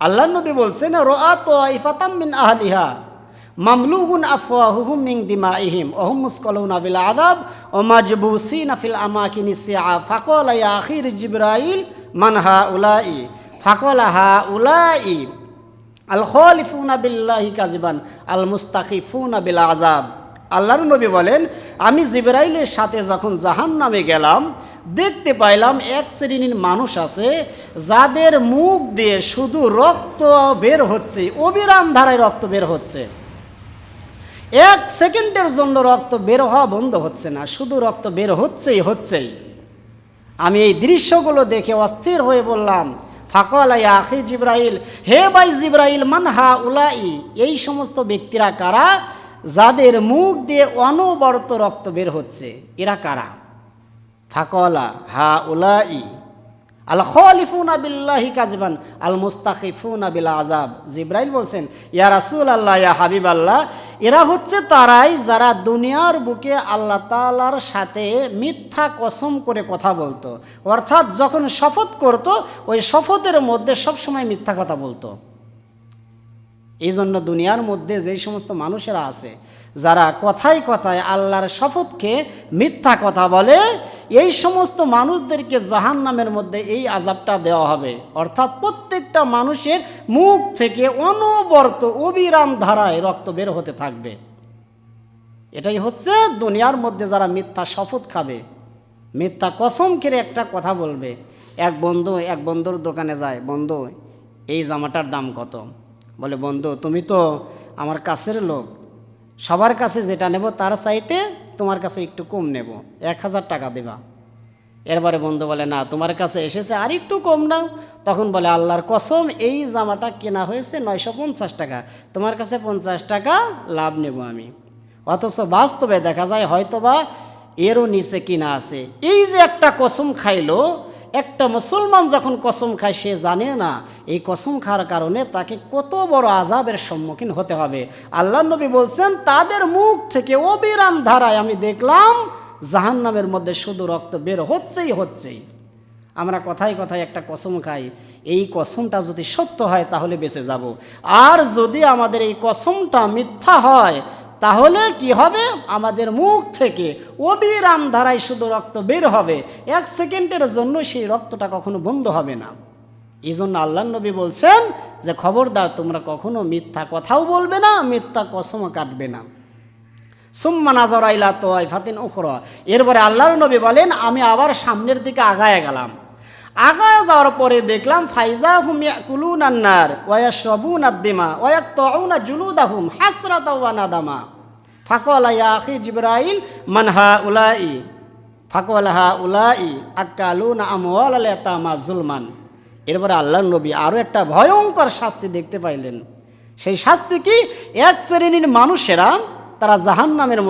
আল্লাহ নবী বলছেন, রাআত তাইফাতাম মিন আহলিহা মামলুগুন আফওয়াহুহুম মিন দিমাইহিম ওয়া হুম মুসকালুনা বিল আযাব ওয়া মাজবুসিনা ফিল আমাকিনি সিআ ফাকালা ইয়া আখির জিবরাইল মান হাউলাই ফাকালা হাউলাই আল খালিফুনা বিল্লাহি কাযিবান আল মুস্তাখিফুনা বিল আযাব। আল্লাহর নবী বলেন, আমি জিবরাইলের সাথে যখন জাহান্নামে গেলাম, দেখতে পাইলাম এক শ্রেণীর মানুষ আছে যাদের মুখ দিয়ে শুধু রক্ত বের হচ্ছে, অবিরাম ধারায় রক্ত বের হচ্ছে। এক সেকেন্ডের জন্য রক্ত বের হওয়া বন্ধ হচ্ছে না, শুধু রক্ত বের হচ্ছেই। আমি এই দৃশ্যগুলো দেখে অস্থির হয়ে বললাম, ফাকালা ইয়া আখি জিবরাইল, হে ভাই জিবরাইল, মান হাউলাই, এই সমস্ত ব্যক্তিরা কারা যাদের মুখ দিয়ে অনবরত রক্ত বের হচ্ছে, এরা কারা? ফাকালা হাউলাই আল খালিফুনা বিল্লাহি কাযিবান আল মুস্তাখিফুনা বিল আযাব। জিবরাইল বলছেন, ইয়া রাসূলুল্লাহ, ইয়া হাবিবাল্লাহ, এরা হচ্ছে তারাই যারা দুনিয়ার বুকে আল্লাহ তাআলার সাথে মিথ্যা কসম করে কথা বলতো, অর্থাৎ যখন শপথ করত ওই শপথের মধ্যে সবসময় মিথ্যা কথা বলতো। এই জন্য দুনিয়ার মধ্যে যেই সমস্ত মানুষেরা আছে যারা কথায় কথায় আল্লাহর শপথকে মিথ্যা কথা বলে, এই সমস্ত মানুষদেরকে জাহান্নামের মধ্যে এই আযাবটা দেওয়া হবে। অর্থাৎ প্রত্যেকটা মানুষের মুখ থেকে অনবরত অবিরাম ধারায় রক্ত বের হতে থাকবে। এটাই হচ্ছে দুনিয়ার মধ্যে যারা মিথ্যা শপথ খাবে, মিথ্যা কসম খেয়ে একটা কথা বলবে। এক বন্ধুর দোকানে যায়, বন্ধু এই জামাটার দাম কত? বলে, বন্ধু তুমি তো আমার কাছের লোক, সবার কাছে যেটা নেব তার চাইতে তোমার কাছে একটু কম নেব, 1000 টাকা দেবা। এরপরে বন্ধু বলে, না তোমার কাছে এসেছে আর একটু কম নাও। তখন বলে, আল্লাহর কসম এই জামাটা কেনা হয়েছে 950 টাকা, তোমার কাছে 50 টাকা লাভ নেব আমি। অথচ বাস্তবে দেখা যায় হয়তোবা এরও নিচে কিনা আছে। এই যে একটা কসম খাইলো, একটা মুসলমান যখন কসম খায় সে জানে না এই কসম খাওয়ার কারণে তাকে কত বড় আযাবের সম্মুখীন হতে হবে। আল্লাহ নবী বলছেন, তাদের মুখ থেকে অবিরাম ধারায় আমি দেখলাম জাহান্নামের মধ্যে শুধু রক্ত বের হচ্ছেই। আমরা কথায় কথায় একটা কসম খাই, এই কসমটা যদি সত্য হয় তাহলে বেঁচে যাব, আর যদি আমাদের এই কসমটা মিথ্যা হয় তাহলে কি হবে? আমাদের মুখ থেকে অবিরাম ধারায় শুধু রক্ত বের হবে, 1 সেকেন্ডের জন্য সেই রক্তটা কখনো বন্ধ হবে না। এই জন্য আল্লাহ নবী বলছেন যে খবরদার তোমরা কখনো মিথ্যা কথাও বলবে না, মিথ্যা কসমও কাটবে না। সুম্মা নাযারা ইলা তাইফাতিন উখরা, এরপরে আল্লাহর নবী বলেন, আমি আবার সামনের দিকে আগায় গেলাম। আগায় যাওয়ার পরে দেখলাম ফাইজা হুম ইয়াকুলুনান নার ওয়া ইয়াশরাবুনা আদ-দিমা ওয়া ইয়াকতাউনা জুলুদাহুম হাসরাতাও ওয়া নাদামা। ফাকালা ইয়া আখি জিবরাইল মান হাউলাই ফাকালা হাউলাই আকালুনা আমওয়ালাল ইয়াতামা যুলমান। এরপরে আল্লাহর নবী আরও একটা ভয়ঙ্কর শাস্তি দেখতে পাইলেন। সেই শাস্তি কি? এক শ্রেণীর মানুষেরা তারা জাহান্নামের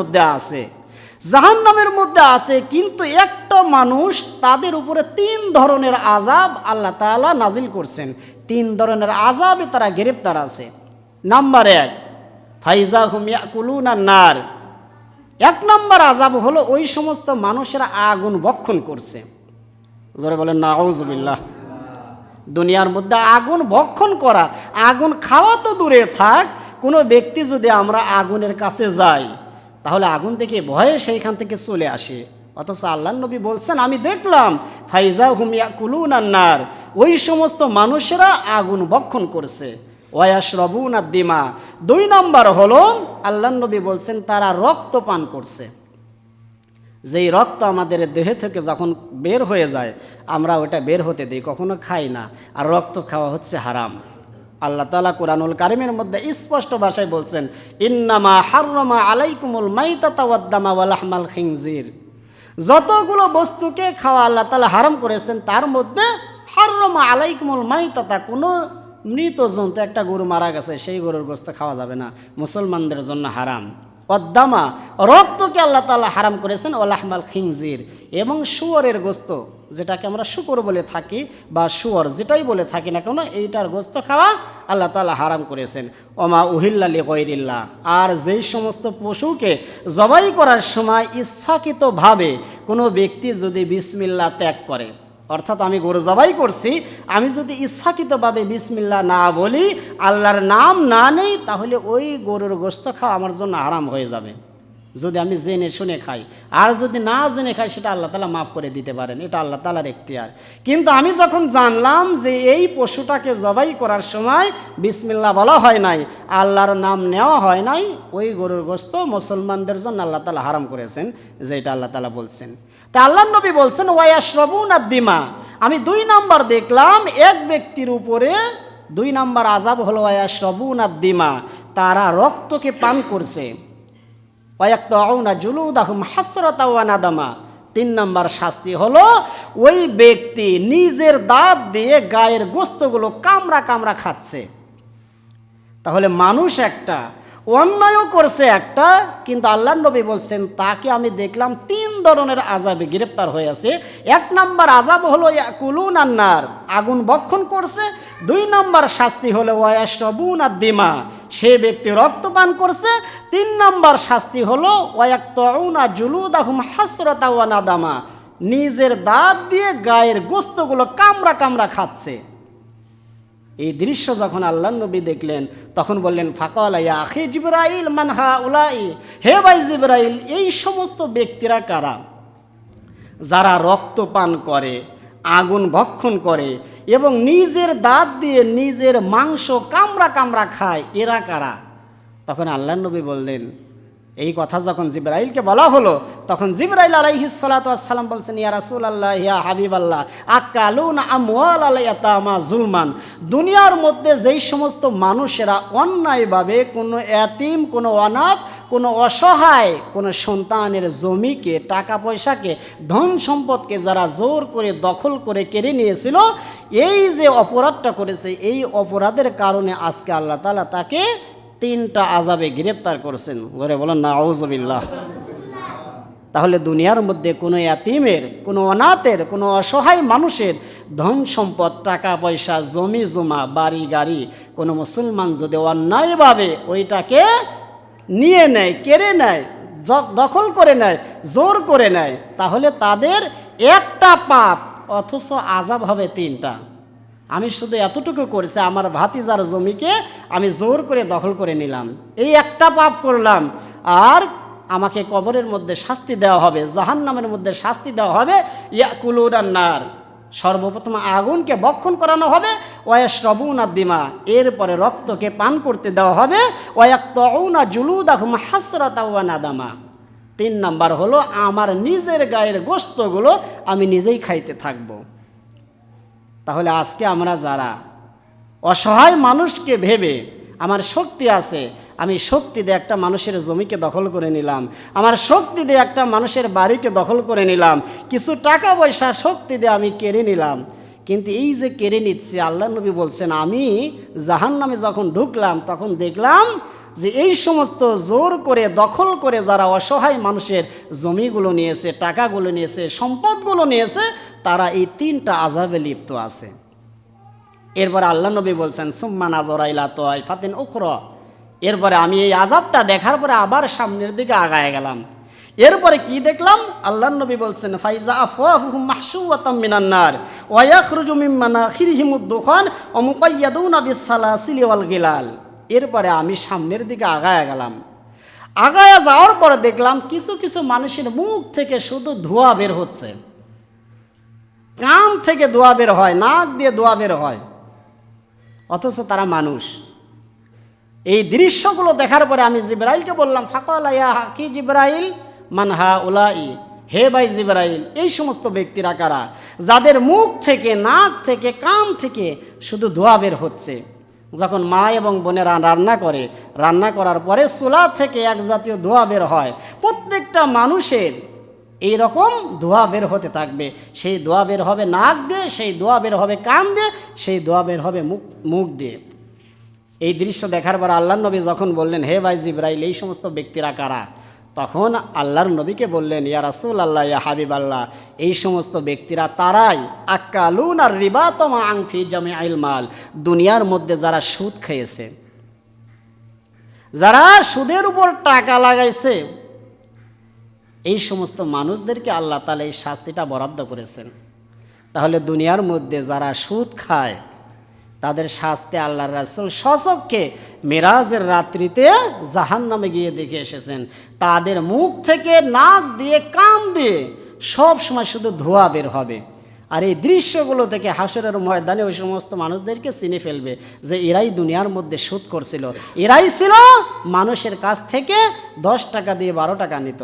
মধ্যে আছে, কিন্তু একটা মানুষ তাদের উপরে 3 ধরনের আযাব আল্লাহ তাআলা নাজিল করছেন। 3 ধরনের আযাবে তারা গ্রেপ্তার আছে। নাম্বার 1, ফাইজা হুম ইয়াকুলুনান নার। 1 নম্বর আযাব হলো ওই সমস্ত মানুষেরা আগুন ভক্ষণ করছে। জোরে বলেন নাউযুবিল্লাহ। দুনিয়ার মধ্যে আগুন ভক্ষণ করা, আগুন খাওয়া তো দূরে থাক, কোনো ব্যক্তি যদি আমরা আগুনের কাছে যাই তাহলে আগুন থেকে ভয়ে সেইখান থেকে চলে আসে। অথচ আল্লাহর নবী বলছেন, আমি দেখলাম ফাইজা হুম ইয়াকুলুনান নার, ওই সমস্ত মানুষেরা আগুন ভক্ষণ করছে। ওয়া ইয়াশরাবুনা আদ-দিমা। 2 নম্বর হলো আল্লাহর নবী বলছেন তারা রক্ত পান করছে। যেই রক্ত আমাদের দেহে থেকে যখন বের হয়ে যায় আমরা ওটা বের হতে দিই, কখনো খাই না। আর রক্ত খাওয়া হচ্ছে হারাম। আল্লাহ তাআলা কুরআনুল কারীমের মধ্যে স্পষ্ট ভাষায় বলছেন, ইন্নামা হাররামা আলাইকুমুল মাইতাতা ওয়াদ-দামা ওয়া লাহমাল খিনজির। যতগুলো বস্তুকে খাওয়া আল্লাহ তাআলা হারাম করেছেন তার মধ্যে হাররামা আলাইকুমুল মাইতাতা, কোনো মৃত জন্তু, একটা গরু মারা গেছে সেই গরুর গোশত খাওয়া যাবে না, মুসলমানদের জন্য হারাম। ওয়াদ-দামা, রক্তকে আল্লাহ তাআলা হারাম করেছেন, ওয়া লাহমাল খিনজির, এবং শুয়োরের গোশত, যেটাকে আমরা শুকর বলে থাকি বা শুয়োর যেটাই বলে থাকি না কেন, এইটার গোশত খাওয়া আল্লাহ তাআলা হারাম করেছেন। ওমা উহিল্লা লিগাইরিল্লাহ, আর যেই সমস্ত পশুকে জবাই করার সময় ইচ্ছাকৃতভাবে কোনো ব্যক্তি যদি বিসমিল্লাহ ত্যাগ করে, অর্থাৎ আমি গরু জবাই করছি, আমি যদি ইচ্ছাকৃতভাবে বিসমিল্লাহ না বলি, আল্লাহর নাম না নেই, তাহলে ওই গরুর গোশত খাওয়া আমার জন্য হারাম হয়ে যাবে, যদি আমি জেনে শুনে খাই। আর যদি না জেনে খাই, সেটা আল্লাহ তাআলা মাফ করে দিতে পারেন, এটা আল্লাহ তাআলার এখতিয়ার। কিন্তু আমি যখন জানলাম যে এই পশুটাকে জবাই করার সময় বিসমিল্লাহ বলা হয় নাই, আল্লাহর নাম নেওয়া হয় নাই, ওই গরুর গোশত মুসলমানদের জন্য আল্লাহ তাআলা হারাম করেছেন, যে এটা আল্লাহ তাআলা বলছেন। তা আল্লাহর নবী বলছেন ওয়ায়াশরাবুনা দিমা। আমি 2 নাম্বার দেখলাম এক ব্যক্তির উপরে 2 নাম্বার আযাব হলো ওয়ায়াশরাবুনা দিমা, তারা রক্তকে পান করছে। ওয়ায়াকতাউনা জুলুদাহুম হাসরাতাও ওয়া নাদামা। 3 নাম্বার শাস্তি হলো ওই ব্যক্তি নিজের দাঁত দিয়ে গায়ের গোশতগুলো কামড়া কামড়া খাচ্ছে। তাহলে মানুষ একটা, অন্যায়ও করছে একটা, কিন্তু আল্লাহর নবী বলছেন তাকে আমি দেখলাম 3 ধরনের আযাবে গ্রেপ্তার হয়ে আছে। 1 নাম্বার আযাব হলো ইয়াকুলুনান নার, আগুন ভক্ষণ করছে। 2 নাম্বার শাস্তি হলো ওয়ায়াশরাবুনাদ দিমা, সে ব্যক্তি রক্তপান করছে। 3 নাম্বার শাস্তি হলো ওয়ায়াকতাউনা জুলুদাহুম হাসরাতাও ওয়া নাদামা, নিজের দাঁত দিয়ে গায়ের গোশতগুলো কামড়া কামড়া খাচ্ছে। এই দৃশ্য যখন আল্লাহর নবী দেখলেন, তখন বললেন ফাকালা ইয়া আখি জিবরাইল মান হাউলাই, হে ভাই জিবরাইল, এই সমস্ত ব্যক্তিরা কারা? যারা রক্তপান করে, আগুন ভক্ষণ করে এবং নিজের দাঁত দিয়ে নিজের মাংস কামড়া কামড়া খায়, এরা কারা? তখন আল্লাহর নবী বললেন, এই কথা যখন জিবরাইলকে বলা হলো, তখন জিবরাইল আলাইহিস সালাতু ওয়াস সালাম বলছেন, ইয়া রাসূলুল্লাহ, ইয়া হাবিবাল্লাহ, আকালুনা আমওয়াল আল ইয়াতামা জুলমান। দুনিয়ার মধ্যে যেই সমস্ত মানুষেরা অন্যায়ভাবে কোনো এতিম, কোনো অনাথ, কোনো অসহায়, কোনো সন্তানের জমিকে, টাকা পয়সাকে, ধন সম্পদকে যারা জোর করে দখল করে কেড়ে নিয়েছিল, এই যে অপরাধটা করেছে, এই অপরাধের কারণে আজকে আল্লাহ তাআলা তাকে 3টা আযাবে গ্রেপ্তার করেছেন। ঘরে বলেন না আউযুবিল্লাহ। তাহলে দুনিয়ার মধ্যে কোনো এতিমের, কোনো অনাথের, কোনো অসহায় মানুষের ধন সম্পদ, টাকা পয়সা, জমি জমা, বাড়ি গাড়ি, কোনো মুসলমান যদি অন্যায়ভাবে ওইটাকে নিয়ে নেয়, কেড়ে নেয়, দখল করে নেয়, জোর করে নেয়, তাহলে তাদের একটা পাপ, অথচ আযাব হবে 3টা। আমি শুধু এতটুকু করেছি, আমার ভাতিজার জমিকে আমি জোর করে দখল করে নিলাম, এই একটা পাপ করলাম, আর আমাকে কবরের মধ্যে শাস্তি দেওয়া হবে, জাহান্নামের মধ্যে শাস্তি দেওয়া হবে। ইয়াকুলুনান নার, সর্বপ্রথম আগুনকে ভক্ষণ করানো হবে। ওয়ায়াশরাবুনাদ দিমা, এরপরে রক্তকে পান করতে দেওয়া হবে। ওয়ায়াকতাউনা জুলুদাহুম হাসরাতাও ওয়া নাদামা। 3 নাম্বার হলো আমার নিজের গায়ের গোশতগুলো আমি নিজেই খাইতে থাকবো। তাহলে আজকে আমরা যারা অসহায় মানুষকে ভেবে, আমার শক্তি আছে, আমি শক্তি দিয়ে একটা মানুষের জমিকে দখল করে নিলাম, আমার শক্তি দিয়ে একটা মানুষের বাড়িকে দখল করে নিলাম, কিছু টাকা পয়সা শক্তি দিয়ে আমি কেড়ে নিলাম, কিন্তু এই যে কেড়ে নিচ্ছি, আল্লাহর নবী বলছেন আমি জাহান্নামে যখন ঢুকলাম, তখন দেখলাম যে এই সমস্ত জোর করে দখল করে যারা অসহায় মানুষের জমিগুলো নিয়েছে, টাকাগুলো নিয়েছে, সম্পদগুলো নিয়েছে, তারা এই 3টা আযাবে লিপ্ত আছে। এরপরে আল্লাহ নবী বলছেন সুম্মা নাযরা ইলা তাইফাতিন উখরা, এরপরে আমি এই আযাবটা দেখার পরে আবার সামনের দিকে আগায় গেলাম। এরপরে কি দেখলাম? আল্লাহ নবী বলছেন ফাইজা আফওয়াহুম মাহশুওয়াতাম মিনান নার ওয়া ইয়াখরুজু মিন মানাখিরিহিমুদ দুখান ওয়া মুকাইয়াদুনা বিসসালাসিলি ওয়াল গিলাল। এরপরে আমি সামনের দিকে আগায় গেলাম। আগায় যাওয়ার পরে দেখলাম কিছু কিছু মানুষের মুখ থেকে শুধু ধোঁয়া বের হচ্ছে, কান থেকে ধোঁয়া বের হয়, নাক দিয়ে ধোঁয়া বের হয়, অথচ তারা মানুষ। এই দৃশ্যগুলো দেখার পরে আমি জিবরাইলকে বললাম ফাকালা ইয়া কি জিবরাইল মান হাউলাই, হে ভাই জিবরাইল, এই সমস্ত ব্যক্তিরা কারা যাদের মুখ থেকে, নাক থেকে, কান থেকে শুধু ধোঁয়া বের হচ্ছে? যখন মা এবং বোনেরা রান্না করে, রান্না করার পরে চুলা থেকে এক জাতীয় ধোঁয়া বের হয়, প্রত্যেকটা মানুষের এই রকম ধোঁয়া বের হতে থাকবে। সেই ধোঁয়া বের হবে নাক দিয়ে, সেই ধোঁয়া বের হবে কান দিয়ে, সেই ধোঁয়া বের হবে মুখ দিয়ে। এই দৃশ্য দেখার পর আল্লাহর নবী যখন বললেন হে ভাই জিবরাইল, এই সমস্ত ব্যক্তিরা কারা, তখন আল্লাহর নবীকে বললেন ইয়া রাসূলুল্লাহ, ইয়া হাবিবাল্লাহ, এই সমস্ত ব্যক্তিরা তারাই আকালুনা রিবা তামাআন ফি জামিআল মাল, দুনিয়ার মধ্যে যারা সুদ খেয়েছে, যারা সুদের উপর টাকা লাগাইছে, এই সমস্ত মানুষদেরকে আল্লাহ তাআলা এই শাস্তিটা বরাদ্দ করেছেন। তাহলে দুনিয়ার মধ্যে যারা সুদ খায় তাদের শাস্তি আল্লাহর রাসূল স্বচক্ষে মেরাজের রাত্রিতে জাহান্নামে গিয়ে দেখে এসেছেন। তাদের মুখ থেকে নাক দিয়ে কান দিয়ে সব সময় শুধু ধোঁয়া বের হবে। আর এই দৃশ্যগুলো থেকে হাসরের ময়দানে ওই সমস্ত মানুষদেরকে চিনে ফেলবে যে এরাই দুনিয়ার মধ্যে সুদ করছিল, এরাই ছিল মানুষের কাছ থেকে 10 টাকা দিয়ে 12 টাকা নিত।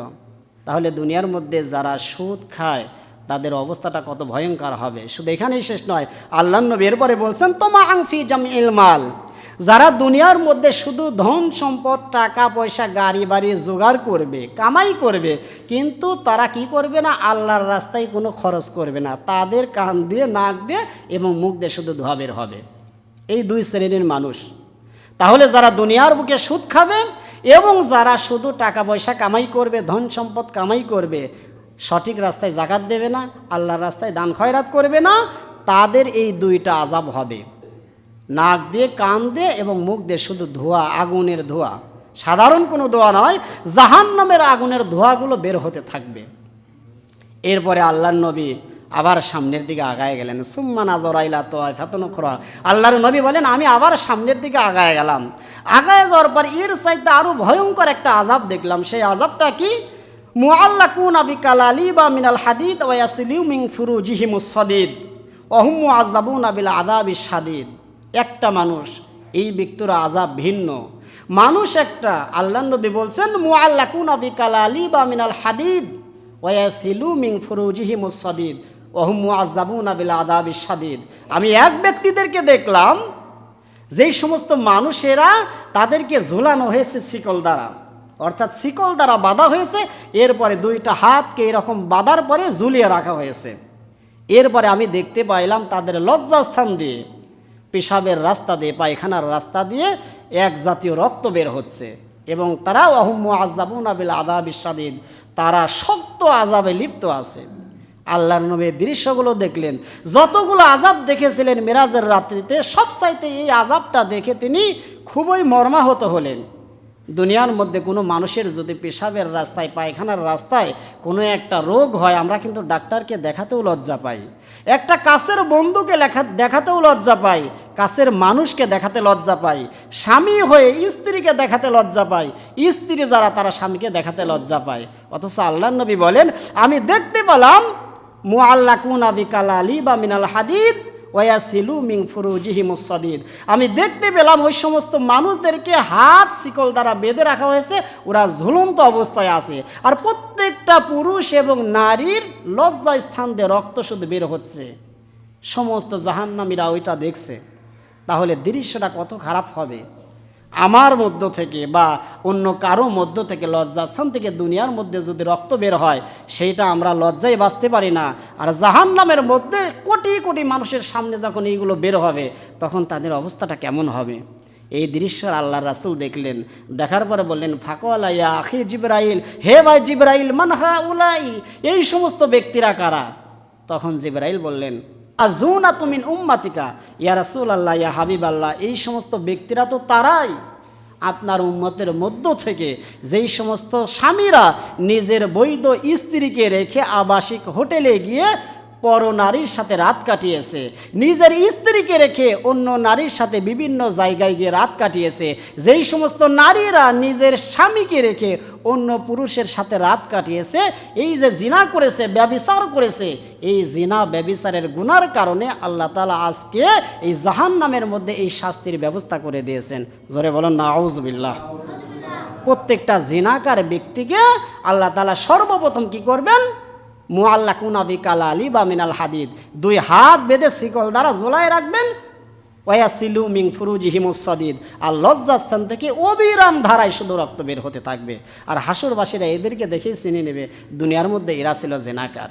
তাহলে দুনিয়ার মধ্যে যারা সুদ খায় তাদের অবস্থাটা কত ভয়ঙ্কর হবে। শুধু এখানেই শেষ নয়, আল্লাহর নবী এরপরে বলছেন তোমাআন ফি জামইল মাল, যারা দুনিয়ার মধ্যে শুধু ধন সম্পদ টাকা পয়সা গাড়ি বাড়ি জোগাড় করবে, কামাই করবে, কিন্তু তারা কি করবে না, আল্লাহর রাস্তায় কোনো খরচ করবে না। তাদের কান দিয়ে নাক দিয়ে এবং মুখ দিয়ে শুধু ধোঁয়া বের হবে। এই দুই শ্রেণীর মানুষ। তাহলে যারা দুনিয়ার বুকে সুদ খাবে এবং যারা শুধু টাকা পয়সা কামাই করবে, ধন সম্পদ কামাই করবে, সঠিক রাস্তায় জাকাত দেবে না, আল্লাহর রাস্তায় দান খয়রাত করবে না, তাদের এই দুইটা আযাব হবে। নাক দিয়ে কান দিয়ে এবং মুখ দিয়ে শুধু ধোঁয়া, আগুনের ধোঁয়া, সাধারণ কোনো ধোঁয়া নয়, জাহান্নামের আগুনের ধোঁয়াগুলো বের হতে থাকবে। এরপরে আল্লাহর নবী আবার সামনের দিকে আগায় গেলেন। সুম্মা নাযারা ইলা তাওয়াইফাতুন উখরা, আল্লাহর নবী বলেন আমি আবার সামনের দিকে আগায় গেলাম। আগায় যাওয়ার পর এর চাইতে আরও ভয়ঙ্কর একটা আযাব দেখলাম। সেই আযাবটা কি, মুআল্লাকুনা বিকালালিবা মিনাল হাদিদ ওয়া ইয়াসলিউ মিন ফুরুজিহিমুস সাদিদ ওয়া হুম মুআযাবুনা বিল আযাবিশ শাদীদ। একটা মানুষ, এই ব্যক্তির আযাব ভিন্ন মানুষ একটা। আল্লাহর নবী বলছেন মুআল্লাকুনা বিকালালিবা মিনাল হাদিদ ওয়া ইয়াসলিউ মিন ফুরুজিহিমুস সাদিদ ওয়া হুম মুআযাবুনা বিল আযাবিশ শাদীদ। আমি এক ব্যক্তিদেরকে দেখলাম যেই সমস্ত মানুষেরা তাদেরকে ঝোলানো হয়েছে শিকল দ্বারা, অর্থাৎ শিকল দ্বারা বাঁধা হয়েছে, এরপরে দুইটা হাতকে এরকম বাঁধার পরে ঝুলিয়ে রাখা হয়েছে। এরপরে আমি দেখতে পাইলাম তাদের লজ্জাস্থান দিয়ে, পেশাবের রাস্তা দিয়ে, পায়খানার রাস্তা দিয়ে এক জাতীয় রক্ত বের হচ্ছে এবং তারা ওয়া হুম মুআযাবুনা বিল আযাবিশ শাদীদ, তারা শক্ত আযাবে লিপ্ত আছে। আল্লাহর নবী দৃশ্যগুলো দেখলেন, যতগুলো আযাব দেখেছিলেন মেরাজের রাত্রিতে, সবচাইতে এই আযাবটা দেখে তিনি খুবই মর্মাহত হলেন। দুনিয়ার মধ্যে কোনো মানুষের যদি পেশাবের রাস্তায়, পায়খানার রাস্তায় কোনো একটা রোগ হয়, আমরা কিন্তু ডাক্তারকে দেখাতেও লজ্জা পাই, একটা কাছের বন্ধুকে দেখাতেও লজ্জা পাই, কাছের মানুষকে দেখাতে লজ্জা পাই, স্বামী হয়ে স্ত্রীকে দেখাতে লজ্জা পাই, স্ত্রী যারা তারা স্বামীকে দেখাতে লজ্জা পায়। অথচ আল্লাহর নবী বলেন আমি দেখতে পেলাম মুআল্লাকুনা বিকালালিবা মিনাল হাদিদ ওয়া ইয়াসিলু মিন ফুরুজিহিমুস সাদিদ, আমি দেখতে পেলাম ওই সমস্ত মানুষদেরকে হাত শিকল দ্বারা বেঁধে রাখা হয়েছে, ওরা ঝুলন্ত অবস্থায় আছে, আর প্রত্যেকটা পুরুষ এবং নারীর লজ্জা স্থান দিয়ে রক্ত শুধু বের হচ্ছে। সমস্ত জাহান্নামীরা ওইটা দেখছে। তাহলে দৃশ্যটা কত খারাপ হবে। আমার মধ্য থেকে বা অন্য কারো মধ্য থেকে, লজ্জাস্থান থেকে দুনিয়ার মধ্যে যদি রক্ত বের হয়, সেইটা আমরা লজ্জায় বাঁচতে পারি না। আর জাহান্নামের মধ্যে কোটি কোটি মানুষের সামনে যখন এইগুলো বের হবে, তখন তাদের অবস্থাটা কেমন হবে। এই দৃশ্য আল্লাহর রাসূল দেখলেন। দেখার পরে বললেন ফাকালা ইয়া আখি জিবরাইল, হে ভাই জিবরাইল, মান হাউলাই, এই সমস্ত ব্যক্তিরা কারা? তখন জিবরাইল বললেন আযুনাতু মিন উম্মাতিকা, ইয়া রাসূলুল্লাহ, ইয়া হাবিবাল্লাহ, এই সমস্ত ব্যক্তিরা তো তারাই আপনার উম্মতের মধ্য থেকে যেই সমস্ত স্বামীরা নিজের বৈধ স্ত্রীকে রেখে আবাসিক হোটেলে গিয়ে পর নারীর সাথে রাত কাটিয়েছে, নিজের স্ত্রীকে রেখে অন্য নারীর সাথে বিভিন্ন জায়গায় গিয়ে রাত কাটিয়েছে, যেই সমস্ত নারীরা নিজের স্বামীকে রেখে অন্য পুরুষের সাথে রাত কাটিয়েছে, এই যে জিনা করেছে, ব্যভিচার করেছে, এই জিনা ব্যভিচারের গুনার কারণে আল্লাহ তাআলা আজকে এই জাহান্নামের মধ্যে এই শাস্তির ব্যবস্থা করে দিয়েছেন। জোরে বলেন নাউযুবিল্লাহ। প্রত্যেকটা জিনাকার ব্যক্তিকে আল্লাহ তাআলা সর্বপ্রথম কি করবেন, মুআল্লাকুনা বিকালালিবা মিনাল হাদিদ, দুই হাত বেঁধে শিকল দ্বারা ঝোলায় রাখবেন, ওয়া ইয়াসিলু মিন ফুরুজিহিমুস সাদিদ, আর লজ্জাস্থান থেকে অবিরাম ধারায় শুধু রক্ত বের হতে থাকবে। আর হাসরবাসীরা এদেরকে দেখেই চিনে নেবে দুনিয়ার মধ্যে এরা ছিল জিনাকার।